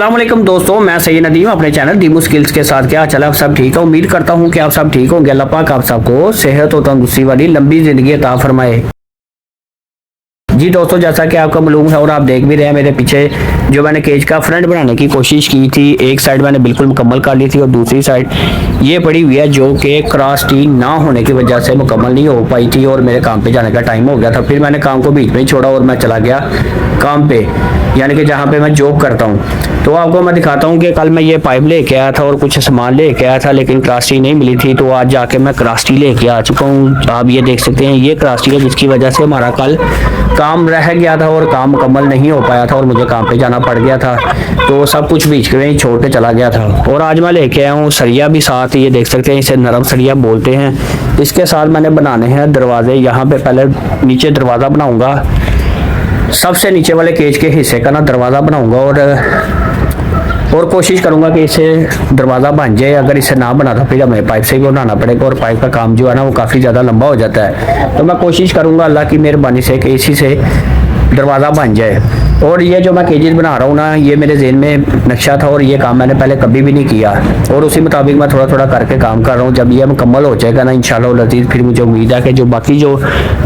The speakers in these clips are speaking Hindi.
अस्सलाम वालेकुम दोस्तों, मैं सैयद नदीम अपने चैनल दीमू स्किल्स के साथ। क्या चला, आप सब ठीक है? उम्मीद करता हूँ कि आप सब ठीक होंगे। अल्लाह पाक आप सबको सेहत और तंदुरुस्ती वाली लंबी जिंदगी अता फरमाए। जी दोस्तों, जैसा कि आपको मालूम है और आप देख भी रहे हैं मेरे पीछे, जो मैंने केज का फ्रंट बनाने की कोशिश की थी, एक साइड मैंने बिल्कुल मुकम्मल कर ली थी और दूसरी साइड ये पड़ी हुई है जो कि क्रॉस टी ना होने की वजह से मुकम्मल नहीं हो पाई थी और मेरे काम पे जाने का टाइम हो गया था। फिर मैंने काम को बीच में ही छोड़ा और मैं चला गया काम पे, यानी कि जहाँ पे मैं जॉब करता हूँ। तो आपको मैं दिखाता हूँ कि कल मैं ये पाइप लेके आया था और कुछ सामान लेके आया था, लेकिन क्रॉस टी नहीं मिली थी। तो आज जाके मैं क्रॉस टी लेके आ चुका हूँ। आप ये देख सकते हैं, ये क्रॉस टी है जिसकी वजह से हमारा कल काम रह गया था और काम मुकम्मल नहीं हो पाया था और मुझे काम पे जाना पड़ गया था। तो सब कुछ बीच में ही छोड़ के चला गया था। और आज मैं लेके आया हूँ सरिया भी साथ, ये देख सकते हैं, इसे नरम सरिया बोलते हैं। इसके साथ मैंने बनाने हैं दरवाजे। यहाँ पे पहले नीचे दरवाज़ा बनाऊंगा, सबसे नीचे वाले केज के हिस्से का ना दरवाज़ा बनाऊंगा और कोशिश करूंगा कि इसे दरवाज़ा बन जाए। अगर इसे ना बना तो फिर हमें पाइप से भी बनाना पड़ेगा और पाइप का काम जो है ना वो काफ़ी ज़्यादा लंबा हो जाता है। तो मैं कोशिश करूंगा अल्लाह की मेहरबानी से कि इसी से दरवाज़ा बन जाए। और ये जो मैं केजेस बना रहा हूँ ना, ये मेरे ज़हन में नक्शा था और ये काम मैंने पहले कभी भी नहीं किया और उसी मुताबिक मैं थोड़ा थोड़ा करके काम कर रहा हूँ। जब ये मुकम्मल हो जाएगा ना इंशाल्लाह लजीज, फिर मुझे उम्मीद है कि जो बाकी जो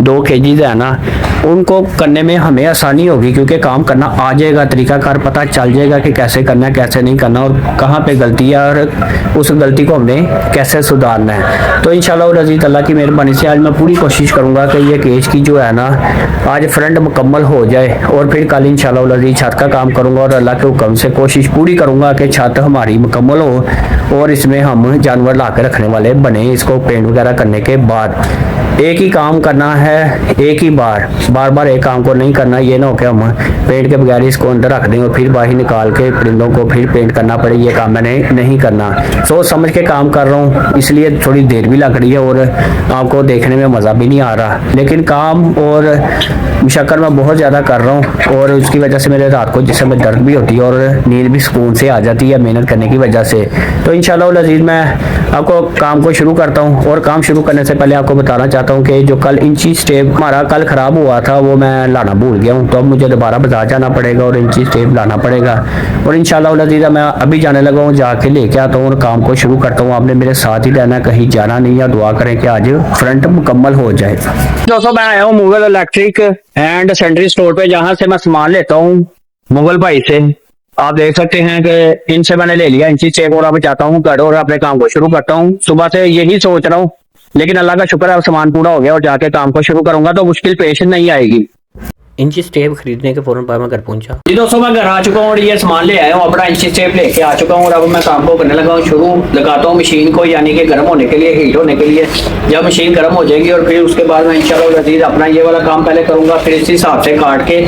2 केजेस है ना उनको करने में हमें आसानी होगी, क्योंकि काम करना आ जाएगा, तरीकाकार पता चल जाएगा कि कैसे करना है कैसे नहीं करना और कहाँ पे गलती है और उस गलती को हमने कैसे सुधारना है। तो इंशाल्लाह लजीज अल्लाह की मेहरबानी से आज मैं पूरी कोशिश करूँगा कि ये केज की जो है ना आज फ्रंट मुकम्मल हो जाए और फिर कल इंशाल्लाह लजीज छत का काम करूँगा और अल्लाह के हुक्म से कोशिश पूरी करूँगा कि छत हमारी मुकम्मल हो और इसमें हम जानवर ला के रखने वाले बने। इसको पेंट वगैरह करने के बाद एक ही काम करना है, एक ही बार बार एक काम को नहीं करना। ये ना हो कि हम पेंट के बगैर इसको अंदर रख दें और फिर बाहर निकाल के परिंदों को फिर पेंट करना पड़े। ये काम मैंने नहीं करना, सोच समझ के काम कर रहा हूँ, इसलिए थोड़ी देर भी लग रही है और आपको देखने में मज़ा भी नहीं आ रहा। लेकिन काम और मुशक्कत मैं बहुत ज़्यादा कर रहा हूँ और उसकी वजह से मेरे रात को जिस समय दर्द भी होती है और नींद भी सुकून से आ जाती है मेहनत करने की वजह से। तो इंशाल्लाह लजीज मैं आपको काम को शुरू करता हूँ और काम शुरू करने से पहले आपको बताना चाहता हूँ कि जो कल इंची स्टेप हमारा कल ख़राब हुआ था वो मैं लाना भूल गया हूँ। तो अब मुझे दोबारा बाजार जाना पड़ेगा और इंची स्टेप लाना पड़ेगा और इंशाल्लाह लजीज़ मैं अभी जाने लगा हूँ, जाके लेके आता हूँ और काम को शुरू करता हूँ। आपने मेरे साथ ही रहना, कहीं जाना नहीं है। दुआ करें कि आज फ्रंट मुकम्मल हो जाए। दोस्तों, मैं आया हूँ Mughal electric and Sentry store पे, जहाँ से मैं सामान लेता हूँ मुगल भाई से। आप देख सकते हैं कि इनसे मैंने ले लिया इंची टेप और अब चाहता हूँ घर और अपने काम को शुरू करता हूँ। सुबह से यही सोच रहा हूँ, लेकिन अल्लाह का शुक्र है सामान पूरा हो गया और जाके काम को शुरू करूंगा तो मुश्किल पेश नहीं आएगी। इंची स्टेप खरीदने के फौरन बाद मैं घर पहुंचा। जी दोस्तों, मैं घर आ चुका हूँ और ये सामान ले आया हूँ, अपना इंची स्टेप लेके आ चुका हूँ और अब मैं काम को करने लगा हूँ शुरू। लगाता हूँ मशीन को, यानी कि गर्म होने के लिए, हीट होने के लिए। जब मशीन गर्म हो जाएगी और फिर उसके बाद मैं इंशाल्लाह लजीज अपना ये वाला काम पहले करूंगा, फिर इसी हिसाब से काट के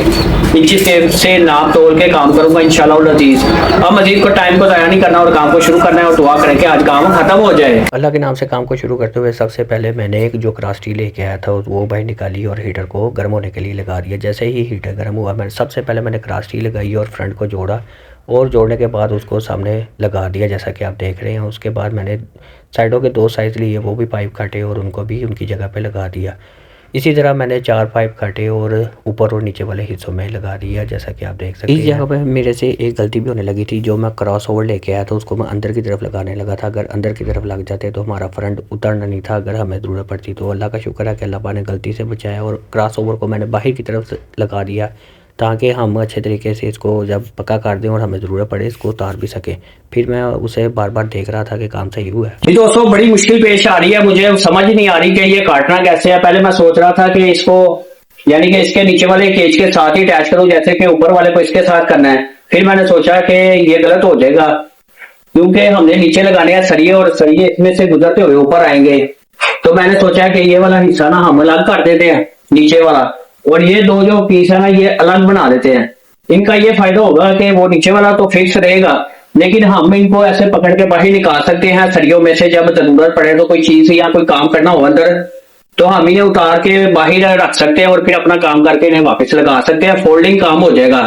इंची स्टेप से नाप तोल के काम करूंगा इंशाल्लाह लजीज। अब मजीद को टाइम को ज़ाया नहीं करना और काम को शुरू करना है और दुआ करें कि आज काम खत्म हो जाए। अल्लाह के नाम से काम को शुरू करते हुए सबसे पहले मैंने एक जो क्रॉस टी लेके आया था वो बाहर निकाली और हीटर को गर्म होने के लिए लगा दिया। जैसे ही हीटर गर्म हुआ, मैंने सबसे पहले मैंने क्रॉस टी लगाई और फ्रंट को जोड़ा और जोड़ने के बाद उसको सामने लगा दिया जैसा कि आप देख रहे हैं। उसके बाद मैंने साइडों के 2 साइज़ लिए, वो भी पाइप काटे और उनको भी उनकी जगह पे लगा दिया। इसी तरह मैंने 4 पाइप काटे और ऊपर और नीचे वाले हिस्सों में लगा दिया जैसा कि आप देख सकते हैं। इस जगह पे मेरे से एक गलती भी होने लगी थी, जो मैं क्रॉस ओवर लेके आया था उसको मैं अंदर की तरफ लगाने लगा था। अगर अंदर की तरफ लग जाते तो हमारा फ्रंट उतरना नहीं था अगर हमें ज़रूरत पड़ती। तो अल्लाह का शुक्र है कि अल्लाह पाक ने गलती से बचाया और क्रॉस ओवर को मैंने बाहर की तरफ लगा दिया ताकि हम अच्छे तरीके से इसको जब पक्का कर दें और हमें ज़रूरत पड़े इसको उतार भी सके। फिर मैं उसे बार बार देख रहा था कि काम सही हुआ है। दोस्तों, बड़ी मुश्किल पेश आ रही है, मुझे समझ ही नहीं आ रही कि ये काटना कैसे है। पहले मैं सोच रहा था कि इसको यानी कि इसके नीचे वाले केज के साथ ही अटैच करूं, जैसे कि ऊपर वाले को इसके साथ करना है। फिर मैंने सोचा कि ये गलत हो जाएगा, क्योंकि हमने नीचे लगाने हैं सरिये और सरिये इसमें से गुजरते हुए ऊपर आएंगे। तो मैंने सोचा कि ये वाला हिस्सा ना हम अलग कर देते हैं नीचे वाला, और ये 2 जो पीस है ना ये अलग बना देते हैं। इनका ये फायदा होगा कि वो नीचे वाला तो फिक्स रहेगा, लेकिन हम इनको ऐसे पकड़ के बाहर निकाल सकते हैं सरियों में से। जब जरूरत पड़े तो कोई चीज या कोई काम करना हो अंदर, तो हम इन्हें उतार के बाहर रख सकते हैं और फिर अपना काम करके इन्हें वापस लगा सकते हैं। फोल्डिंग काम हो जाएगा।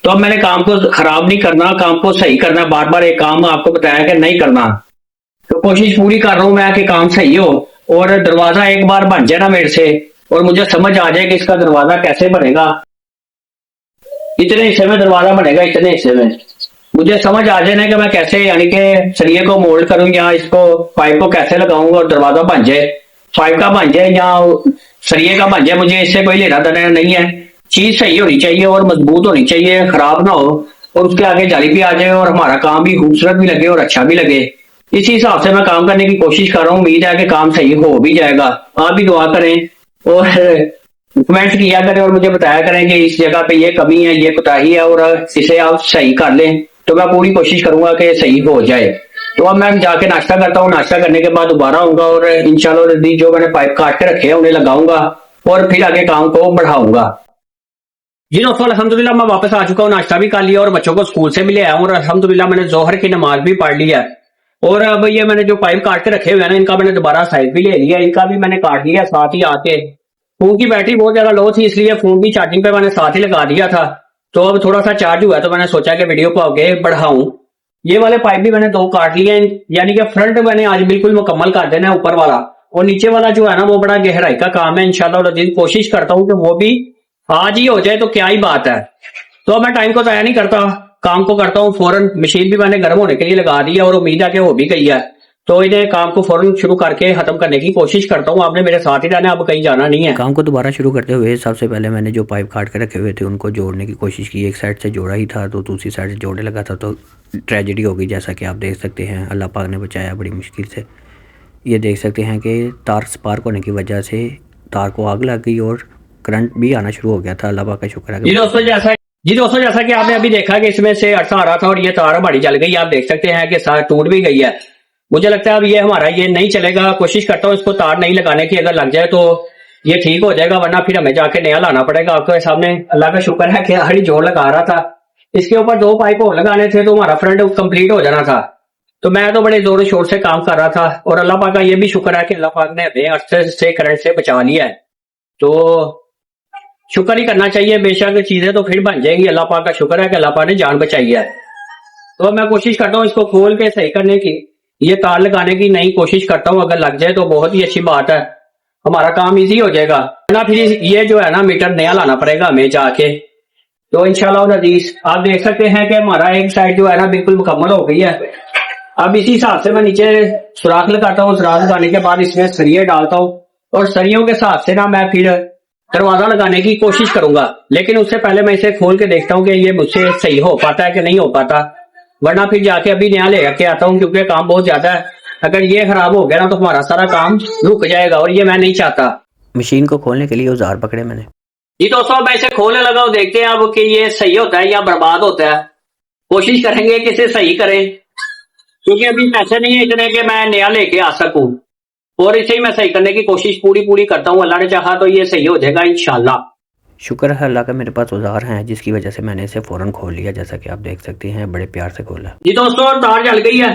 तो अब मैंने काम को खराब नहीं करना, काम को सही करना। बार बार एक काम आपको बताया कि नहीं करना, तो कोशिश पूरी कर रहा हूं मैं कि काम सही हो और दरवाजा एक बार बन जाए ना मेरे से और मुझे समझ आ जाए कि इसका दरवाजा कैसे बनेगा। इतने हिस्से में दरवाजा बनेगा, इतने हिस्से में। मुझे समझ आ जाए ना कि मैं कैसे यानी कि सरिये को मोल्ड करूं या इसको पाइप को कैसे लगाऊं और दरवाजा बन जाए, पाइप का बन जाए या सरिये का बन जाए। मुझे इससे कोई लेना देना नहीं है। चीज सही होनी चाहिए और मजबूत होनी चाहिए, खराब ना हो और उसके आगे जाली भी आ जाए और हमारा काम भी खूबसूरत भी लगे और अच्छा भी लगे। इसी हिसाब से मैं काम करने की कोशिश कर रहा हूँ। उम्मीद है कि काम सही हो भी जाएगा। आप भी दुआ करें और कमेंट किया करें और मुझे बताया करें कि इस जगह पे ये कमी है, ये कोताही है और इसे आप सही कर लें। तो मैं पूरी कोशिश करूंगा कि सही हो जाए। तो अब मैं जाके नाश्ता करता हूँ। नाश्ता करने के बाद दोबारा आऊंगा और इंशाल्लाह जो मैंने पाइप काट के रखे हैं उन्हें लगाऊंगा और फिर आगे काम को बढ़ाऊंगा। जी दोस्तों, अल्हम्दुलिल्लाह मैं वापस आ चुका हूँ। नाश्ता भी कर लिया और बच्चों को स्कूल से भी ले आया हूँ और अल्हम्दुलिल्लाह मैंने जोहर की नमाज भी पढ़ ली है। और अब ये मैंने जो पाइप काट के रखे हुए हैं ना, इनका मैंने दोबारा साइज भी ले लिया। इनका भी मैंने काट लिया साथ ही आके। फोन की बैटरी बहुत ज्यादा लो थी, इसलिए फोन की चार्जिंग पे मैंने साथ ही लगा दिया था। तो अब थोड़ा सा चार्ज हुआ है तो मैंने सोचा कि वीडियो को आगे बढ़ाऊं। ये वाले पाइप भी मैंने 2 काट लिए हैं, यानी कि फ्रंट मैंने आज बिल्कुल मुकम्मल कर देना है ऊपर वाला, और नीचे वाला जो है ना वो बड़ा गहराई का काम है। इंशाल्लाह कोशिश करता हूँ कि वो भी आज ही हो जाए तो क्या ही बात है। तो अब मैं टाइम को ज़ाया नहीं करता, काम को करता हूँ फौरन। मशीन भी मैंने गर्म होने के लिए लगा दी है और उम्मीद है कि हो भी गई है। तो इन्हें काम को फौरन शुरू करके खत्म करने की कोशिश करता हूँ। आपने मेरे साथ ही रहना, अब कहीं जाना नहीं है। काम को दोबारा शुरू करते हुए सबसे पहले मैंने जो पाइप काट के रखे हुए थे उनको जोड़ने की कोशिश की। एक साइड से जोड़ा ही था तो दूसरी साइड से जोड़ने लगा था तो ट्रेजेडी हो गई, जैसा कि आप देख सकते हैं। अल्लाह पाक ने बचाया बड़ी मुश्किल से। ये देख सकते हैं कि तार स्पार्क होने की वजह से तार को आग लग गई और करंट भी आना शुरू हो गया था। अल्लाह पाक का शुक्र है। जी दोस्तों, जैसा कि आपने अभी देखा कि इसमें से अर्सा आ रहा था और ये तार हमारी जल गई। आप देख सकते हैं कि सार टूट भी गई है। मुझे लगता है अब ये हमारा ये नहीं चलेगा। कोशिश करता हूँ इसको तार नहीं लगाने की, अगर लग जाए तो ये ठीक हो जाएगा, वरना फिर हमें जाके नया लाना पड़ेगा। आपके सामने अल्लाह का शुक्र है कि हरी जोड़ लगा रहा था। इसके ऊपर 2 पाइप और लगाने थे तो हमारा फ्रंट कंप्लीट हो जाना था। तो मैं तो बड़े जोर शोर से काम कर रहा था और अल्लाह पाक का ये भी शुक्र है कि अल्लाह पाक ने हमें अरसे से करंट से बचा लिया है। तो शुक्र ही करना चाहिए। बेशक चीजें तो फिर बन जाएंगी। अल्लाह पाक का शुक्र है कि अल्लाह पाक ने जान बचाई है। तो मैं कोशिश करता हूँ इसको खोल के सही करने की, ये तार लगाने की नई कोशिश करता हूँ। अगर लग जाए तो बहुत ही अच्छी बात है, हमारा काम इजी हो जाएगा। ना फिर ये जो है ना मीटर नया लाना पड़ेगा हमें जाके। तो इंशाल्लाह नजीज आप देख सकते हैं कि हमारा एक साइड जो है ना बिल्कुल मुकम्मल हो गई है। अब इसी हिसाब से मैं नीचे सुराख लगाता हूँ। सुराख लगाने के बाद इसमें सरिये डालता हूँ और सरियों के हिसाब से ना मैं फिर दरवाजा लगाने की कोशिश करूंगा। लेकिन उससे पहले मैं इसे खोल के देखता हूँ कि ये मुझसे सही हो पाता है कि नहीं हो पाता, वरना फिर जाके अभी नया ले के आता हूँ, क्योंकि काम बहुत ज्यादा है। अगर ये खराब हो गया ना तो हमारा सारा काम रुक जाएगा और ये मैं नहीं चाहता। मशीन को खोलने के लिए औजार पकड़े मैंने। जी दोस्तों, मैं इसे खोलने लगा हूँ। देखते हैं अब कि ये सही होता है या बर्बाद होता है। कोशिश करेंगे कि इसे सही करें, क्योंकि अभी पैसे नहीं है इतने कि मैं नया लेके आ सकूं। और इसे ही मैं सही करने की कोशिश पूरी करता हूँ। अल्लाह ने चाहा तो ये सही हो जाएगा इंशाल्लाह। शुक्र है अल्लाह का मेरे पास औजार हैं, जिसकी वजह से मैंने इसे फौरन खोल लिया। जैसा कि आप देख सकते हैं बड़े प्यार से खोला। जी दोस्तों, तार जल गई है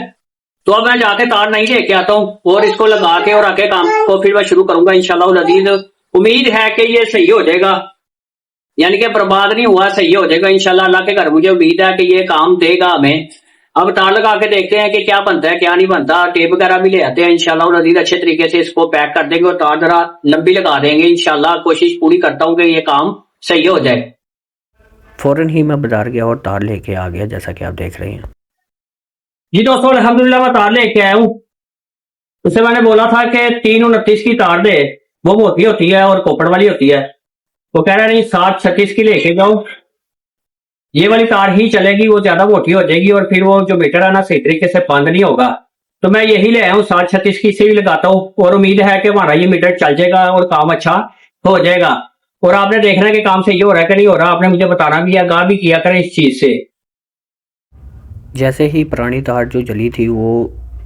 तो अब मैं जाके तार नहीं लेके आता हूँ और इसको लगा के और आगे काम को फिर मैं शुरू करूंगा इंशाल्लाह अज़ीज़। उम्मीद है कि ये सही हो जाएगा, यानी कि बर्बाद नहीं हुआ, सही हो जाएगा इंशाल्लाह। अल्लाह के घर मुझे उम्मीद है कि ये काम देगा हमें। अब तार लगा के देखते हैं कि क्या बनता है क्या नहीं बनता। टेप वगैरह भी ले आते हैं इंशाल्लाह अज़ीज़। अच्छे तरीके से इसको पैक कर देंगे और तार जरा लंबी लगा देंगे इंशाल्लाह। कोशिश पूरी करता हूँ कि ये काम सही हो जाए। फौरन ही मैं बाजार गया और तार लेके आ गया, जैसा कि आप देख रहे हैं। जी दोस्तों, अल्हम्दुलिल्लाह मैं तार लेके आया हूँ। उससे मैंने बोला था कि 329 की तार दे, वो मोटी होती है और कोपड़ वाली होती है। वो कह रहा नहीं 736 की लेके जाओ, ये वाली तार ही चलेगी, वो ज्यादा मोटी हो जाएगी और फिर वो जो मीटर है ना सही तरीके से बंद नहीं होगा। तो मैं यही ले आया हूँ 736 की, से भी लगाता हूँ और उम्मीद है कि हमारा ये मीटर चल जाएगा और काम अच्छा हो जाएगा। और आपने देखना है कि काम सही हो रहा है कि नहीं हो रहा। आपने मुझे बताना भी, आगाह भी किया करें इस चीज से। जैसे ही पुरानी तार जो जली थी वो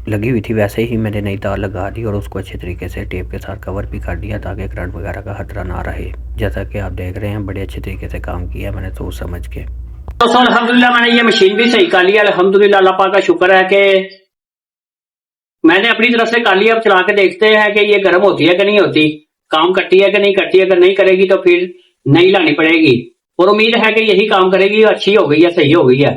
लगी हुई थी, वैसे ही मैंने नई तार लगा दी और उसको अच्छे तरीके से टेप के साथ कवर भी कर दिया ताकि करंट वगैरह का खतरा ना रहे। जैसा कि आप देख रहे हैं बड़े अच्छे तरीके से काम किया मैंने सोच समझ के। दोस्तों अल्हम्दुलिल्लाह मैंने ये मशीन भी सही कर लिया। अल्हम्दुलिल्लाह अल्लाह पाक का शुक्र है कि मैंने अपनी तरफ से कर लिया। अब चला के देखते हैं कि ये गर्म होती है कि नहीं होती, काम करती है कि नहीं करती। अगर नहीं करेगी तो फिर नहीं लानी पड़ेगी और उम्मीद है कि यही काम करेगी, अच्छी हो गई है, सही हो गई है।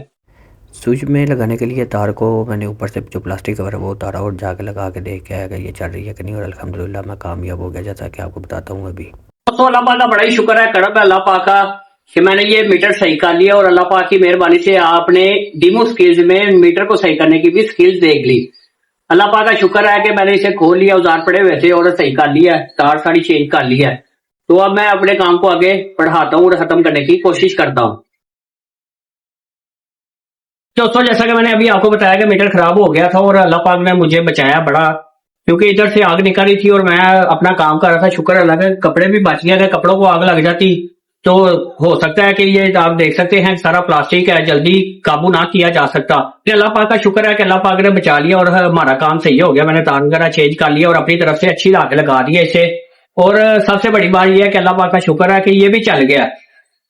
स्विच में लगाने के लिए तार को मैंने ऊपर से जो प्लास्टिक कवर है वो उतारा और जाके लगा के देख के आया ये चल रही है कि नहीं, और अल्हम्दुलिल्लाह मैं कामयाब हो गया, जैसा कि आपको बताता हूँ अभी। दोस्तों अल्लाह पाक का बड़ा ही शुक्र है, करम है अल्लाह पाक का। कि मैंने ये मीटर सही कर लिया और अल्लाह पाक की मेहरबानी से आपने डीमो स्किल्स में मीटर को सही करने की भी स्किल्स देख ली। अल्लाह पाक का शुक्र है कि मैंने इसे खोल लिया, औजार पड़े हुए थे और सही कर लिया है, तार सारी चेंज कर लिया है। तो अब मैं अपने काम को आगे बढ़ाता हूँ और खत्म करने की कोशिश करता हूँ। दोस्तों जैसा कि मैंने अभी आपको बताया कि मीटर खराब हो गया था और अल्लाह पाक ने मुझे बचाया बड़ा, क्योंकि इधर से आग निकल रही थी और मैं अपना काम कर रहा था। शुक्र अल्लाह का कपड़े भी बच गए थे, कपड़ों को आग लग जाती तो हो सकता है कि ये आप देख सकते हैं सारा प्लास्टिक है, जल्दी काबू ना किया जा सकता। तो अल्लाह पाक का शुक्र है कि अल्लाह पाक ने बचा लिया और हमारा काम सही हो गया। मैंने तार वगैरह चेंज कर लिया और अपनी तरफ से अच्छी लाके लगा दी है इसे। और सबसे बड़ी बात यह है कि अल्लाह पाक का शुक्र है कि ये भी चल गया,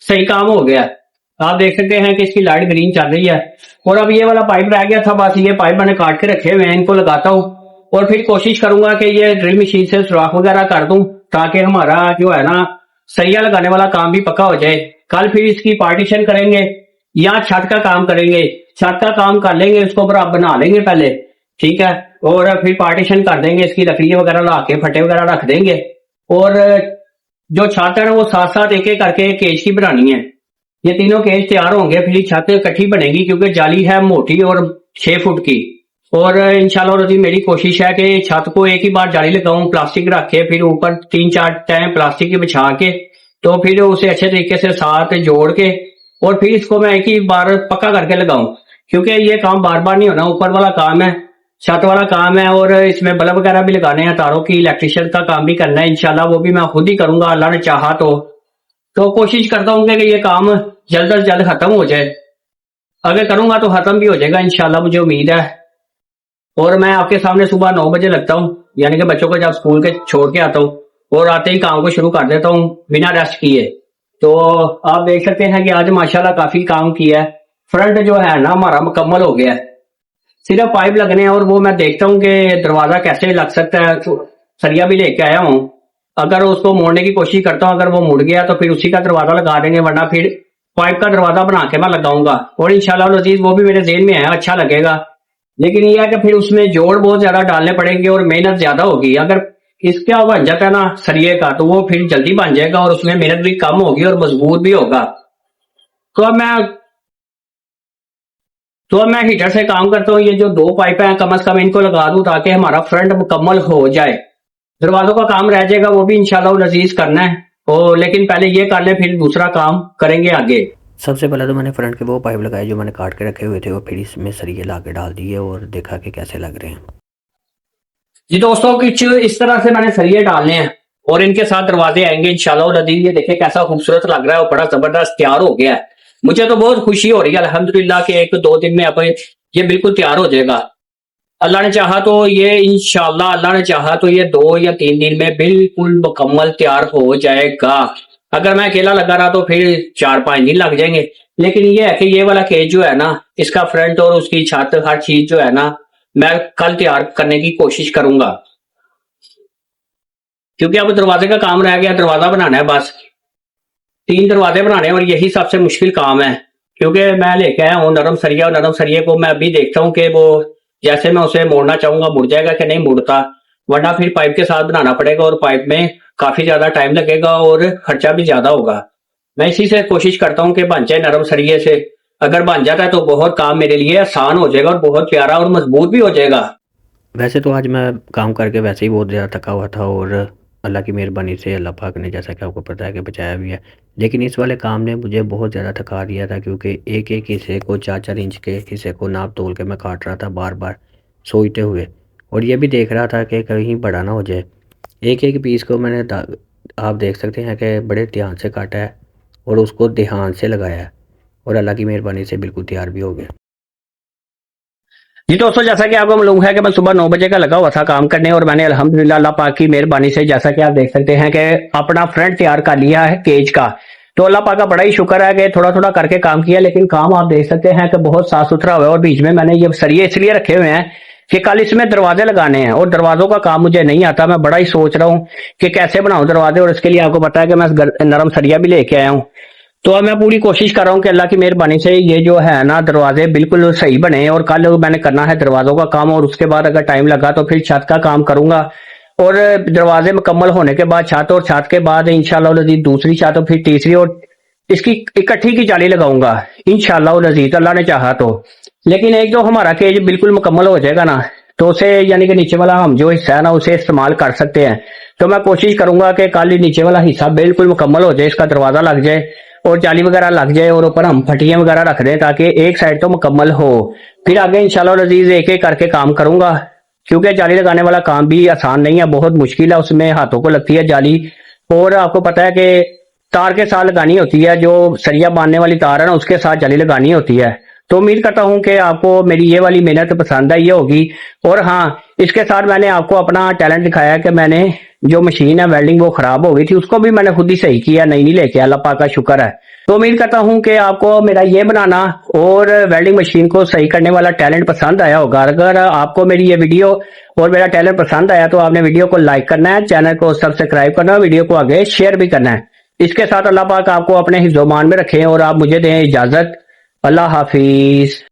सही काम हो गया। आप देख सकते हैं कि इसकी लाइट ग्रीन चल रही है। और अब ये वाला पाइप रह गया था, बस ये पाइप मैंने काट के रखे हुए हैं, इनको लगाता हूँ और फिर कोशिश करूंगा कि ये ड्रिल मशीन से सुराख वगैरह कर दूं ताकि हमारा जो है ना सरिया लगाने वाला काम भी पक्का हो जाए। कल फिर इसकी पार्टीशन करेंगे या छत का काम करेंगे। छत का काम कर लेंगे, उसको बना लेंगे पहले, ठीक है, और फिर पार्टीशन कर देंगे, इसकी लकड़ी वगैरह ला के फटे वगैरह रख देंगे। और जो छत है वो साथ साथ एक एक करके केज की बनानी है। ये तीनों केज तैयार होंगे फिर छत इकट्ठी बनेगी, क्योंकि जाली है मोटी और 6 फुट की। और इंशाल्लाह रजी मेरी कोशिश है कि छत को एक ही बार जाली लगाऊं, प्लास्टिक रख के, फिर ऊपर 3-4 टाइम प्लास्टिक की बिछा के, तो फिर उसे अच्छे तरीके से साथ जोड़ के और फिर इसको मैं एक ही बार पक्का करके लगाऊं, क्योंकि ये काम बार बार नहीं होना। ऊपर वाला काम है, छत वाला काम है और इसमें बल्ब वगैरह भी लगाने हैं, तारों की इलेक्ट्रिशियन का काम भी करना है। इंशाल्लाह वो भी मैं खुद ही करूंगा, अल्लाह ने चाहा तो कोशिश करता हूँ कि ये काम जल्द से जल्द खत्म हो जाए। अगर करूंगा तो खत्म भी हो जाएगा इंशाल्लाह, मुझे उम्मीद है। और मैं आपके सामने सुबह 9 बजे लगता हूँ, यानी कि बच्चों को जब स्कूल के छोड़ के आता हूँ और आते ही काम को शुरू कर देता हूँ बिना रेस्ट किए। तो आप देख सकते हैं कि आज माशाल्लाह काफी काम किया है। फ्रंट जो है ना हमारा मुकम्मल हो गया है, सिर्फ पाइप लगने हैं और वो मैं देखता हूँ कि दरवाजा कैसे लग सकता है। तो सरिया भी लेके आया हूँ, अगर उसको मोड़ने की कोशिश करता हूँ, अगर वो मुड़ गया तो फिर उसी का दरवाजा लगा देंगे, वरना फिर पाइप का दरवाजा बना के मैं लगाऊंगा। और इंशाल्लाह अजीज वो भी मेरे जेहन में है, अच्छा लगेगा। लेकिन यह है कि फिर उसमें जोड़ बहुत ज्यादा डालने पड़ेंगे और मेहनत ज्यादा होगी। अगर इसका बन जाता है ना सरिये का, तो वो फिर जल्दी बन जाएगा और उसमें मेहनत भी कम होगी और मजबूत भी होगा। तो अब मैं हीटर से काम करता हूँ। ये जो 2 पाइप हैं कम से कम इनको लगा दूं ताकि हमारा फ्रंट मुकम्मल हो जाए। दरवाजों का काम रह जाएगा, वो भी इंशाल्लाह अजीज करना है। और लेकिन पहले ये कर ले, फिर दूसरा काम करेंगे आगे। सबसे पहले तो मैंने फ्रंट के वो पाइप लगाए जो मैंने काट के रखे हुए थे, और फिर इसमें सरिये ला के डाल दिए और देखा कि कैसे लग रहे हैं। जी दोस्तों, कुछ इस तरह से मैंने सरिये डालने हैं और इनके साथ दरवाजे आएंगे इंशाल्लाह अजीज। ये देखें कैसा खूबसूरत लग रहा है और बड़ा जबरदस्त तैयार हो गया है। मुझे तो बहुत खुशी हो रही है अल्हम्दुलिल्लाह कि 1-2 दिन में अब ये बिल्कुल तैयार हो जाएगा। अल्लाह ने चाहा तो ये इंशाल्लाह, अल्लाह ने चाहा तो ये 2 या 3 दिन में बिल्कुल मुकम्मल तैयार हो जाएगा। अगर मैं अकेला लगा रहा तो फिर 4-5 दिन लग जाएंगे। लेकिन ये है कि ये वाला केज जो है ना, इसका फ्रंट और उसकी छत हर चीज जो है ना, मैं कल तैयार करने की कोशिश करूंगा, क्योंकि अब दरवाजे का काम रह गया। दरवाजा बनाना है, बस 3 दरवाजे बनाने हैं और यही सबसे मुश्किल काम है, क्योंकि मैं लेके आया हूँ नरम सरिया और नरम सरिये को मैं अभी देखता हूँ कि वो जैसे मैं उसे मोड़ना चाहूंगा मुड़ जाएगा कि नहीं मुड़ता, वरना फिर पाइप के साथ बनाना पड़ेगा और पाइप में काफी ज्यादा टाइम लगेगा और खर्चा भी ज्यादा होगा। मैं इसी से कोशिश करता हूँ कि बन जाए नरम सरिये से। अगर बन जाता है तो बहुत काम मेरे लिए आसान हो जाएगा और बहुत प्यारा और मजबूत भी हो जाएगा। वैसे तो आज मैं काम करके वैसे ही बहुत ज़्यादा थका हुआ था और अल्लाह की मेहरबानी से अल्लाह पाक ने, जैसा कि आपको पता है, कि बचाया भी है। लेकिन इस वाले काम ने मुझे बहुत ज़्यादा थका दिया था, क्योंकि एक एक हिस्से को 4-4 इंच के हिस्से को नाप तोल के मैं काट रहा था बार बार सोचते हुए, और ये भी देख रहा था कि कहीं बड़ा ना हो जाए। एक एक पीस को मैंने आप देख सकते हैं कि बड़े ध्यान से काटा है और उसको ध्यान से लगाया है, और अल्लाह की मेहरबानी से बिल्कुल तैयार भी हो गया। जी दोस्तों, जैसा कि आपको मालूम है कि मैं सुबह 9 बजे का लगा हुआ था काम करने और मैंने अल्हम्दुलिल्लाह अल्लाह पाक की मेहरबानी से, जैसा कि आप देख सकते हैं, कि अपना फ्रंट तैयार कर लिया है केज का। तो अल्लाह पाक का बड़ा ही शुक्र है कि थोड़ा थोड़ा करके काम किया, लेकिन काम आप देख सकते हैं कि बहुत साफ सुथरा हुआ है। और बीच में मैंने ये सरिये इसलिए रखे हुए हैं कि कल इसमें दरवाजे लगाने हैं और दरवाजों का काम मुझे नहीं आता। मैं बड़ा ही सोच रहा हूँ कि कैसे बनाऊं दरवाजे, और इसके लिए आपको पता है कि मैं नरम सरिया भी लेके आया हूँ। तो अब मैं पूरी कोशिश कर रहा हूँ कि अल्लाह की मेहरबानी से ये जो है ना दरवाजे बिल्कुल सही बने। और कल मैंने करना है दरवाजों का काम, और उसके बाद अगर टाइम लगा तो फिर छत का काम करूंगा। और दरवाजे मुकम्मल होने के बाद छत, और छत के बाद इंशाल्लाह दूसरी छत, और फिर तीसरी, और इसकी इकट्ठी की जाली लगाऊंगा इंशाल्लाह और अजीज, अल्लाह ने चाहा तो। लेकिन एक जो हमारा केज बिल्कुल मुकम्मल हो जाएगा ना, तो उसे यानी कि नीचे वाला हम जो हिस्सा है ना उसे इस्तेमाल कर सकते हैं। तो मैं कोशिश करूंगा कि कल ही नीचे वाला हिस्सा बिल्कुल मुकम्मल हो जाए, इसका दरवाजा लग जाए और जाली वगैरह लग जाए और ऊपर हम फटियां वगैरह रख दें ताकि एक साइड तो मुकम्मल हो। फिर आगे इंशाल्लाह अजीज एक एक करके काम करूंगा, क्योंकि जाली लगाने वाला काम भी आसान नहीं है, बहुत मुश्किल है, उसमें हाथों को लगती है जाली। और आपको पता है कि तार के साथ लगानी होती है, जो सरिया बांधने वाली तार है ना उसके साथ जाली लगानी होती है। तो उम्मीद करता हूं कि आपको मेरी ये वाली मेहनत पसंद आई होगी। और हाँ, इसके साथ मैंने आपको अपना टैलेंट दिखाया कि मैंने जो मशीन है वेल्डिंग वो खराब हो गई थी, उसको भी मैंने खुद ही सही किया, नई नहीं लेके, अल्लाह पाक का शुक्र है। तो उम्मीद करता हूं कि आपको मेरा ये बनाना और वेल्डिंग मशीन को सही करने वाला टैलेंट पसंद आया होगा। अगर आपको मेरी ये वीडियो और मेरा टैलेंट पसंद आया तो आपने वीडियो को लाइक करना है, चैनल को सब्सक्राइब करना है, वीडियो को आगे शेयर भी करना है। इसके साथ अल्लाह पाक आपको अपने हिफ्ज़-ओ-मान में रखें और आप मुझे दें इजाजत। अल्लाह हाफिज।